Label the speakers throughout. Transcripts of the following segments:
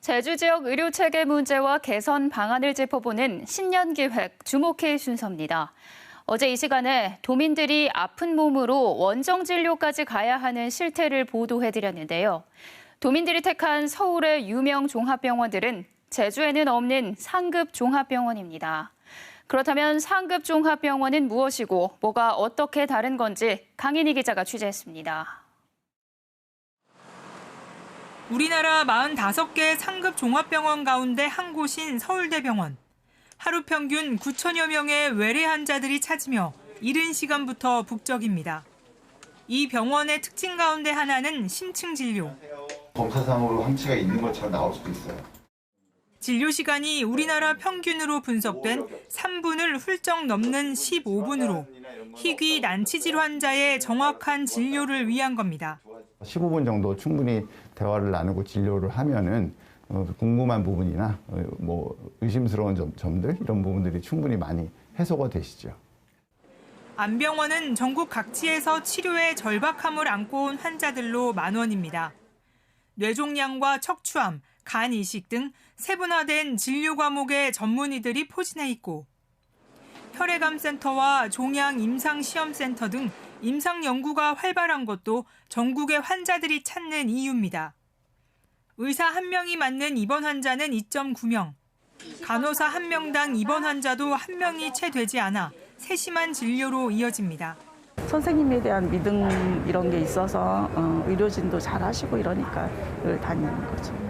Speaker 1: 제주 지역 의료 체계 문제와 개선 방안을 짚어보는 신년 기획 주목해 순서입니다. 어제 이 시간에 도민들이 아픈 몸으로 원정 진료까지 가야 하는 실태를 보도해드렸는데요. 도민들이 택한 서울의 유명 종합병원들은 제주에는 없는 상급 종합병원입니다. 그렇다면 상급 종합병원은 무엇이고 뭐가 어떻게 다른 건지 강인희 기자가 취재했습니다.
Speaker 2: 우리나라 45개 상급 종합병원 가운데 한 곳인 서울대병원. 하루 평균 9천여 명의 외래 환자들이 찾으며 이른 시간부터 북적입니다. 이 병원의 특징 가운데 하나는 심층 진료.
Speaker 3: 검사상으로 항체가 있는 것처럼 나올 수도 있어요.
Speaker 2: 진료 시간이 우리나라 평균으로 분석된 3분을 훌쩍 넘는 15분으로 희귀 난치질 환자의 정확한 진료를 위한 겁니다.
Speaker 4: 15분 정도 충분히 대화를 나누고 진료를 하면은 궁금한 부분이나 의심스러운 점들 이런 부분들이 충분히 많이 해소가 되시죠.
Speaker 2: 안병원은 전국 각지에서 치료의 절박함을 안고 온 환자들로 만원입니다. 뇌종양과 척추암, 간 이식 등 세분화된 진료 과목의 전문의들이 포진해 있고 혈액암센터와 종양 임상시험센터 등 임상 연구가 활발한 것도 전국의 환자들이 찾는 이유입니다. 의사 1명이 맞는 입원 환자는 2.9명, 간호사 1명당 입원 환자도 1명이 채 되지 않아 세심한 진료로 이어집니다.
Speaker 5: 선생님에 대한 믿음 이런 게 있어서 의료진도 잘 하시고 이러니까 늘 다니는 거죠.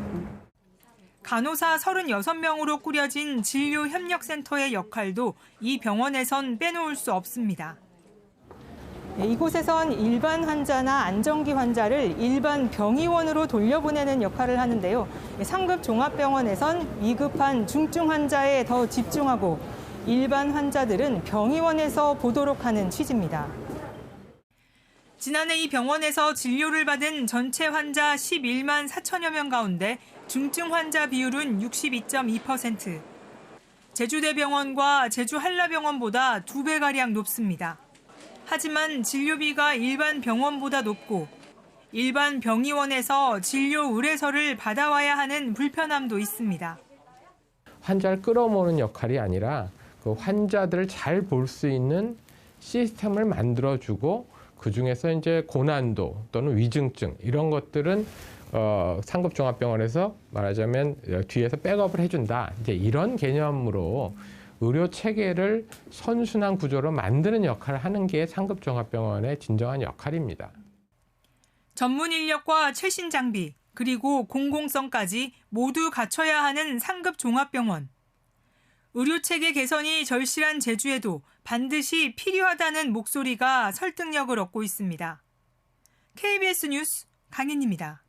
Speaker 2: 간호사 36명으로 꾸려진 진료협력센터의 역할도 이 병원에선 빼놓을 수 없습니다. 이곳에선 일반 환자나 안정기 환자를 일반 병의원으로 돌려보내는 역할을 하는데요. 상급 종합병원에선 위급한 중증 환자에 더 집중하고 일반 환자들은 병의원에서 보도록 하는 취지입니다. 지난해 이 병원에서 진료를 받은 전체 환자 11만 4천여 명 가운데 중증 환자 비율은 62.2%. 제주대병원과 제주한라병원보다 2배가량 높습니다. 하지만 진료비가 일반 병원보다 높고 일반 병의원에서 진료 의뢰서를 받아와야 하는 불편함도 있습니다.
Speaker 6: 환자를 끌어모으는 역할이 아니라 그 환자들을 잘 볼 수 있는 시스템을 만들어주고 그중에서 이제 고난도 또는 위중증 이런 것들은 상급 종합병원에서 말하자면 뒤에서 백업을 해준다. 이제 이런 개념으로 의료 체계를 선순환 구조로 만드는 역할을 하는 게 상급 종합병원의 진정한 역할입니다.
Speaker 2: 전문 인력과 최신 장비 그리고 공공성까지 모두 갖춰야 하는 상급 종합병원. 의료 체계 개선이 절실한 제주에도 반드시 필요하다는 목소리가 설득력을 얻고 있습니다. KBS 뉴스 강인희입니다.